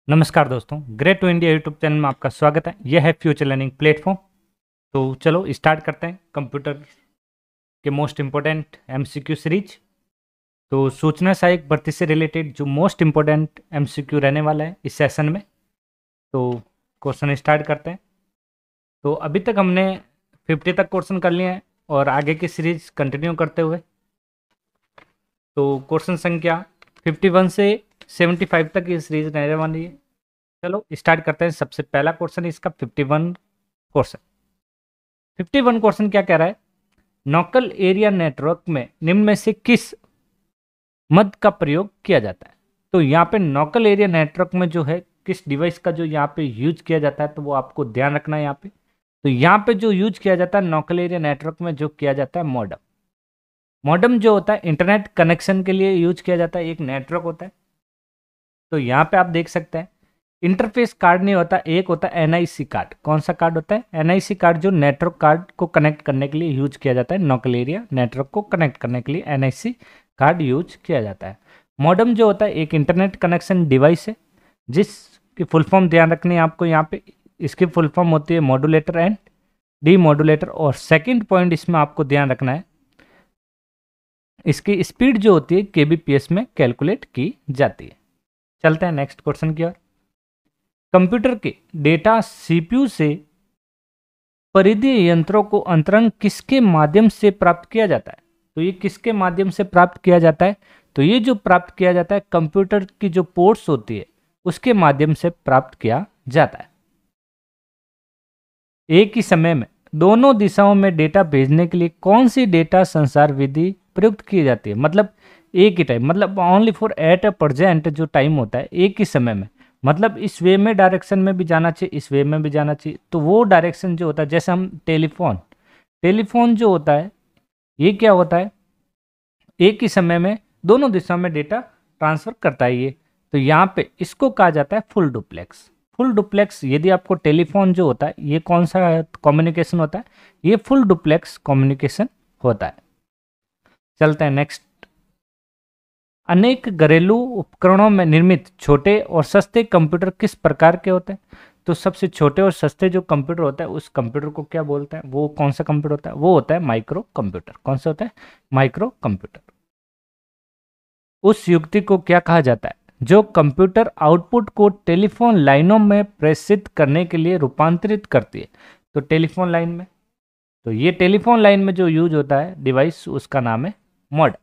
नमस्कार दोस्तों, great to India YouTube channel में आपका स्वागत है। यह है फ्यूचर लर्निंग प्लेटफॉर्म। तो चलो स्टार्ट करते हैं कंप्यूटर के मोस्ट इम्पोर्टेंट एमसीक्यू सीरीज। तो सूचना सहायक भर्ती से रिलेटेड जो मोस्ट इम्पोर्टेंट एमसीक्यू रहने वाला है इस सेशन में। तो क्वेश्चन स्टार्ट करते हैं। तो अभी तक हमने 50 तक क्वेश्चन कर लिए हैं और आगे की सीरीज कंटिन्यू करते हुए तो क्वेश्चन संख्या 51 से 75 तक ये सीरीज रहने वाली है। चलो स्टार्ट करते हैं। सबसे पहला क्वेश्चन इसका 51 क्वेश्चन। 51 क्वेश्चन क्या कह रहा है? नोकल एरिया नेटवर्क में निम्न में से किस मद का प्रयोग किया जाता है? तो यहाँ पे नोकल एरिया नेटवर्क में जो है किस डिवाइस का जो यहाँ पे यूज किया जाता है, तो वो आपको ध्यान रखना है यहाँ पे। तो यहाँ पे जो यूज किया जाता है नोकल एरिया नेटवर्क में जो किया जाता है मॉडम। मॉडम जो होता है इंटरनेट कनेक्शन के लिए यूज किया जाता है, एक नेटवर्क होता है। तो यहाँ पे आप देख सकते हैं इंटरफेस कार्ड नहीं होता, एक होता है एनआईसी कार्ड। कौन सा कार्ड होता है? एनआईसी कार्ड, जो नेटवर्क कार्ड को कनेक्ट करने के लिए यूज किया जाता है। नोकल एरिया नेटवर्क को कनेक्ट करने के लिए एनआईसी कार्ड यूज किया जाता है। मॉडेम जो होता है एक इंटरनेट कनेक्शन डिवाइस है जिसकी फुल फॉर्म ध्यान रखनी है आपको यहाँ पे। इसकी फुल फॉर्म होती है मॉड्यूलेटर एंड डी मॉड्यूलेटर। और सेकेंड पॉइंट इसमें आपको ध्यान रखना है, इसकी स्पीड जो होती है केबीपीएस में कैलकुलेट की जाती है। चलते हैं नेक्स्ट क्वेश्चन की ओर। कंप्यूटर के डेटा सीपीयू से परिधीय यंत्रों को अंतरण किसके माध्यम से प्राप्त किया जाता है? तो ये किसके माध्यम से प्राप्त किया जाता है? तो ये जो प्राप्त किया जाता है कंप्यूटर की जो पोर्ट्स होती है उसके माध्यम से प्राप्त किया जाता है। एक ही समय में दोनों दिशाओं में डेटा भेजने के लिए कौन सी डेटा संचार विधि प्रयुक्त की जाती है? मतलब एक ही टाइम, मतलब only for at a present जो टाइम होता है एक ही समय में, मतलब इस वे में डायरेक्शन में भी जाना चाहिए, इस वे में भी जाना चाहिए। तो वो डायरेक्शन जो होता है, जैसे हम टेलीफोन जो होता है ये क्या होता है, एक ही समय में दोनों दिशाओं में डेटा ट्रांसफर करता है ये। तो यहाँ पे इसको कहा जाता है फुल डुप्लेक्स। फुल डुप्लेक्स यदि आपको टेलीफोन जो होता है ये कौन सा कम्युनिकेशन होता है? ये फुल डुप्लेक्स कम्युनिकेशन होता है। चलते हैं नेक्स्ट। अनेक घरेलू उपकरणों में निर्मित छोटे और सस्ते कंप्यूटर किस प्रकार के होते हैं? तो सबसे छोटे और सस्ते जो कंप्यूटर होता है उस कंप्यूटर को क्या बोलते हैं? वो कौन सा कंप्यूटर होता है? वो होता है माइक्रो कंप्यूटर। कौन सा होता है? Micro computer. उस युक्ति को क्या कहा जाता है जो कंप्यूटर आउटपुट को टेलीफोन लाइनों में प्रेषित करने के लिए रूपांतरित करती है? तो टेलीफोन लाइन में, तो ये टेलीफोन लाइन में जो यूज होता है डिवाइस उसका नाम है मॉड।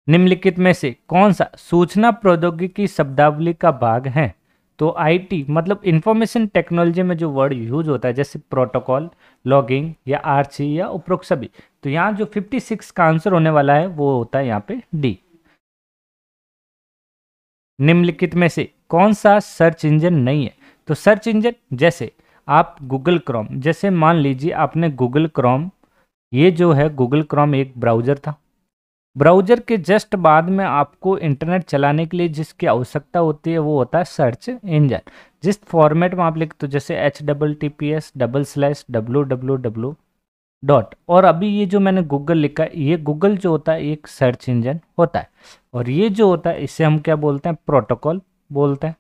निम्नलिखित में से कौन सा सूचना प्रौद्योगिकी शब्दावली का भाग है? तो आईटी मतलब इंफॉर्मेशन टेक्नोलॉजी में जो वर्ड यूज होता है जैसे प्रोटोकॉल, लॉगिंग या आरसी या उपरोक्त सभी। तो यहाँ जो 56 का आंसर होने वाला है वो होता है यहाँ पे डी। निम्नलिखित में से कौन सा सर्च इंजन नहीं है? तो सर्च इंजन जैसे आप गूगल क्रोम, जैसे मान लीजिए आपने गूगल क्रोम, ये जो है गूगल क्रोम एक ब्राउजर था। ब्राउजर के जस्ट बाद में आपको इंटरनेट चलाने के लिए जिसकी आवश्यकता होती है वो होता है सर्च इंजन। जिस फॉर्मेट में आप लिखते हो जैसे https://www डॉट, और अभी ये जो मैंने गूगल लिखा है ये गूगल जो होता है एक सर्च इंजन होता है। और ये जो होता है इसे हम क्या बोलते हैं? प्रोटोकॉल बोलते हैं।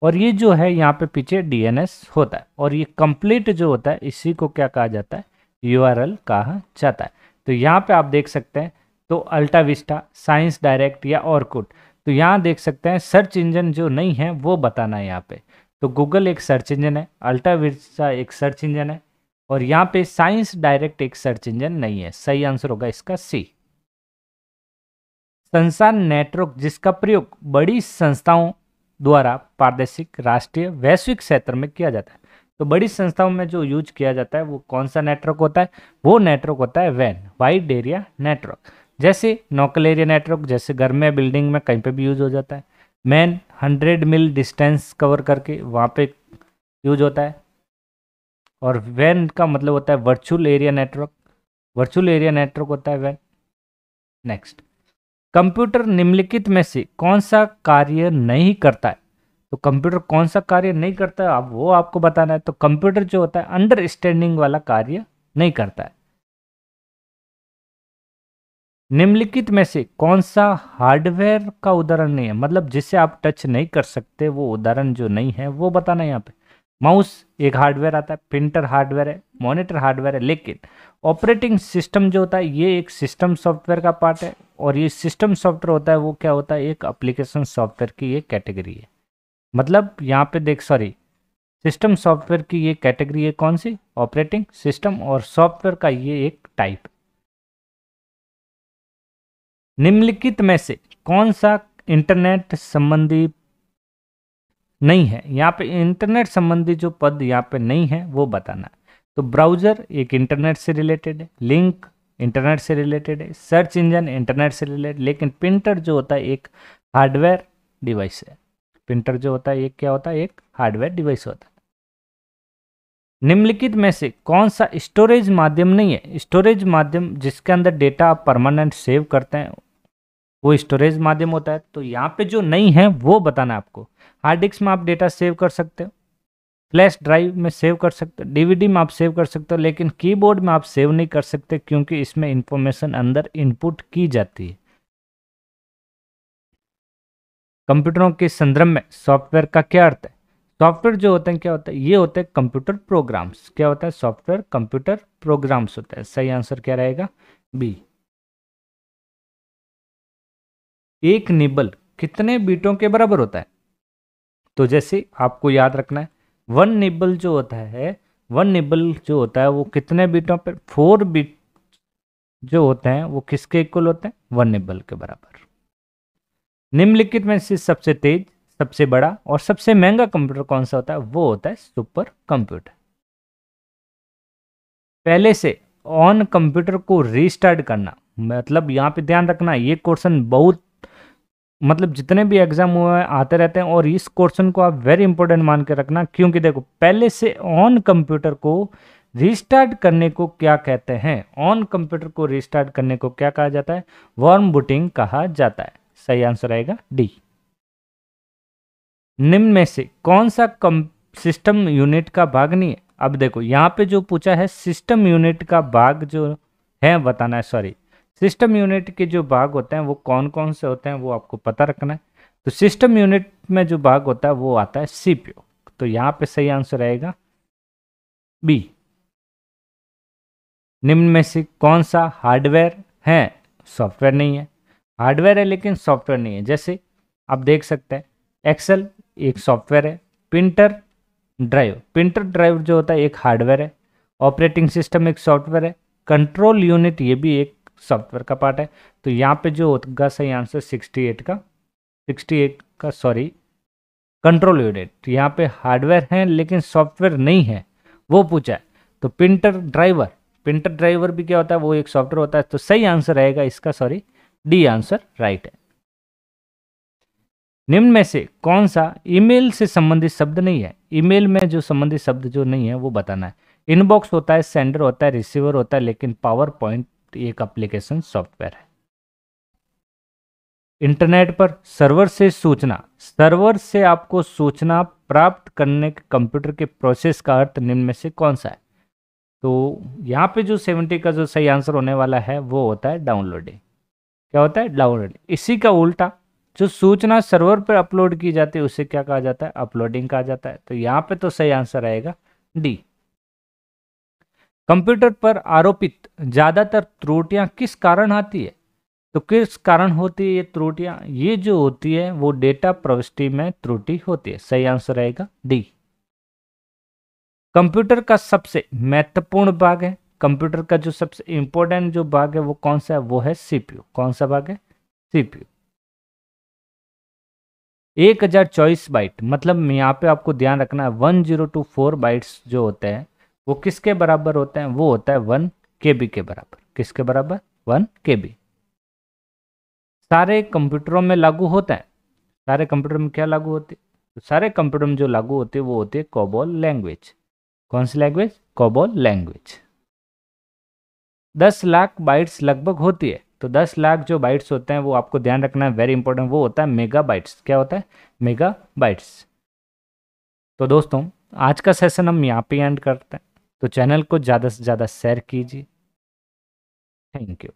और ये जो है यहाँ पे पीछे डीएनएस होता है। और ये कंप्लीट जो होता है इसी को क्या कहा जाता है? यूआरएल कहा जाता है। तो यहाँ पे आप देख सकते हैं तो अल्टा विस्टा, साइंस डायरेक्ट या ऑरकुट। तो यहाँ देख सकते हैं सर्च इंजन जो नहीं है वो बताना है यहाँ पे। तो गूगल एक सर्च इंजन है, अल्टा विस्टा एक सर्च इंजन है, और यहाँ पे साइंस डायरेक्ट एक सर्च इंजन नहीं है। सही आंसर होगा इसका सी। संचार नेटवर्क जिसका प्रयोग बड़ी संस्थाओं द्वारा प्रादेशिक, राष्ट्रीय, वैश्विक क्षेत्र में किया जाता है। तो बड़ी संस्थाओं में जो यूज किया जाता है वो कौन सा नेटवर्क होता है? वो नेटवर्क होता है वैन, वाइड एरिया नेटवर्क। जैसे नोकल एरिया नेटवर्क जैसे घर में, बिल्डिंग में, कहीं पे भी यूज हो जाता है। मैन 100 मील डिस्टेंस कवर करके वहाँ पे यूज होता है। और वैन का मतलब होता है virtual area network. Virtual area network होता है वैन। नेक्स्ट, कंप्यूटर निम्नलिखित में से कौन सा कार्य नहीं करता है? तो कंप्यूटर कौन सा कार्य नहीं करता है अब वो आपको बताना है। तो कंप्यूटर जो होता है अंडरस्टैंडिंग वाला कार्य नहीं करता है। निम्नलिखित में से कौन सा हार्डवेयर का उदाहरण नहीं है, मतलब जिसे आप टच नहीं कर सकते, वो उदाहरण जो नहीं है वो बताना है यहाँ पे। माउस एक हार्डवेयर आता है, प्रिंटर हार्डवेयर है, मॉनिटर हार्डवेयर है, लेकिन ऑपरेटिंग सिस्टम जो होता है ये एक सिस्टम सॉफ्टवेयर का पार्ट है, और ये सिस्टम सॉफ्टवेयर होता है वो क्या होता है, एक एप्लीकेशन सॉफ्टवेयर की ये कैटेगरी है। मतलब यहाँ पे देख, सॉरी, सिस्टम सॉफ्टवेयर की ये कैटेगरी है कौन सी, ऑपरेटिंग सिस्टम, और सॉफ्टवेयर का ये एक टाइप। निम्नलिखित में से कौन सा इंटरनेट संबंधी नहीं है, यहाँ पे इंटरनेट संबंधी जो पद यहाँ पे नहीं है वो बताना है। तो ब्राउजर एक इंटरनेट से रिलेटेड है, लिंक इंटरनेट से रिलेटेड है, सर्च इंजन इंटरनेट से रिलेटेड, लेकिन प्रिंटर जो होता है एक हार्डवेयर डिवाइस है। प्रिंटर जो होता है एक क्या होता है, एक हार्डवेयर डिवाइस होता है। निम्नलिखित में से कौन सा स्टोरेज माध्यम नहीं है, स्टोरेज माध्यम जिसके अंदर डेटा आप परमानेंट सेव करते हैं वो स्टोरेज माध्यम होता है। तो यहाँ पे जो नहीं है वो बताना है आपको। हार्ड डिस्क में आप डेटा सेव कर सकते हो, फ्लैश ड्राइव में सेव कर सकते हो, डीवीडी में आप सेव कर सकते हो, लेकिन कीबोर्ड में आप सेव नहीं कर सकते क्योंकि इसमें इंफॉर्मेशन अंदर इनपुट की जाती है। कंप्यूटरों के संदर्भ में सॉफ्टवेयर का क्या अर्थ है, सॉफ्टवेयर जो होते हैं क्या होता है, ये होते हैं कंप्यूटर प्रोग्राम्स। क्या होता है, सॉफ्टवेयर कंप्यूटर प्रोग्राम्स होता है। सही आंसर क्या रहेगा, बी। एक निबल कितने बीटों के बराबर होता है, तो जैसे आपको याद रखना है, वन निबल जो होता है, वन निबल जो होता है वो कितने बीटों पर, 4 बीट जो होते हैं वो किसके इक्वल होते हैं, वन निबल के बराबर। निम्नलिखित में से सबसे तेज, सबसे बड़ा और सबसे महंगा कंप्यूटर कौन सा होता है, वो होता है सुपर कंप्यूटर। पहले से ऑन कंप्यूटर को रीस्टार्ट करना, मतलब यहाँ पे ध्यान रखना ये क्वेश्चन बहुत, मतलब जितने भी एग्जाम हुए हैं आते रहते हैं, और इस क्वेश्चन को आप वेरी इंपॉर्टेंट मान के रखना, क्योंकि देखो पहले से ऑन कंप्यूटर को रीस्टार्ट करने को क्या कहते हैं, ऑन कंप्यूटर को रीस्टार्ट करने को क्या कहा जाता है, वार्म बूटिंग कहा जाता है। सही आंसर आएगा डी। निम्न में से कौन सा सिस्टम यूनिट का भाग नहीं है। अब देखो यहाँ पे जो पूछा है सिस्टम यूनिट का भाग जो है बताना है, सॉरी, सिस्टम यूनिट के जो भाग होते हैं वो कौन कौन से होते हैं वो आपको पता रखना है। तो सिस्टम यूनिट में जो भाग होता है वो आता है सीपीयू। तो यहाँ पे सही आंसर आएगा बी। निम्न में से कौन सा हार्डवेयर है, सॉफ्टवेयर नहीं है, हार्डवेयर है लेकिन सॉफ्टवेयर नहीं है। जैसे आप देख सकते हैं एक्सेल एक सॉफ्टवेयर है, प्रिंटर ड्राइव जो होता है एक हार्डवेयर है, ऑपरेटिंग सिस्टम एक सॉफ्टवेयर है, कंट्रोल यूनिट ये भी एक सॉफ्टवेयर का पार्ट है। तो यहाँ पे जो होगा सही आंसर 68 का सॉरी, कंट्रोल यूनिट यहाँ पे हार्डवेयर है लेकिन सॉफ्टवेयर नहीं है वो पूछा है। तो प्रिंटर ड्राइवर भी क्या होता है, वो एक सॉफ्टवेयर होता है। तो सही आंसर रहेगा इसका, सॉरी, डी आंसर राइट है। निम्न में से कौन सा ईमेल से संबंधित शब्द नहीं है, ईमेल में जो संबंधित शब्द जो नहीं है वो बताना है। इनबॉक्स होता है, सेंडर होता है, रिसीवर होता है, लेकिन पावर पॉइंट एक एप्लीकेशन सॉफ्टवेयर है। इंटरनेट पर सर्वर से आपको सूचना प्राप्त करने के कंप्यूटर के प्रोसेस का अर्थ निम्न में से कौन सा है। तो यहाँ पे जो 70 का जो सही आंसर होने वाला है वो होता है डाउनलोडिंग। क्या होता है, डाउनलोडिंग। इसी का उल्टा जो सूचना सर्वर पर अपलोड की जाती है उसे क्या कहा जाता है, अपलोडिंग कहा जाता है। तो यहाँ पे तो सही आंसर आएगा डी। कंप्यूटर पर आरोपित ज्यादातर त्रुटियां किस कारण आती है, तो किस कारण होती है ये त्रुटियां, ये जो होती है वो डेटा प्रविष्टि में त्रुटि होती है। सही आंसर आएगा डी। कंप्यूटर का सबसे महत्वपूर्ण भाग है, कंप्यूटर का जो सबसे इंपॉर्टेंट जो भाग है वो कौन सा है, वो है सीपीयू। कौन सा भाग है, सीपीयू। 1024 बाइट, मतलब यहाँ पे आपको ध्यान रखना है 1024 बाइट्स जो होते हैं वो किसके बराबर होते हैं, वो होता है 1 KB के बराबर। किसके बराबर, 1 KB। सारे कंप्यूटरों में लागू होता है, सारे कंप्यूटर में क्या लागू होती है, तो सारे कंप्यूटर में जो लागू होती है वो होती है कोबोल लैंग्वेज। कौन सी language, COBOL language. 10 lakh bytes लगभग होती है, तो 10 लाख जो बाइट्स होते हैं वो आपको ध्यान रखना है, वेरी इंपॉर्टेंट, वो होता है मेगा बाइट्स। क्या होता है, मेगा बाइट्स। तो दोस्तों आज का सेशन हम यहाँ पे एंड करते हैं, तो चैनल को ज़्यादा से ज़्यादा शेयर कीजिए। Thank you.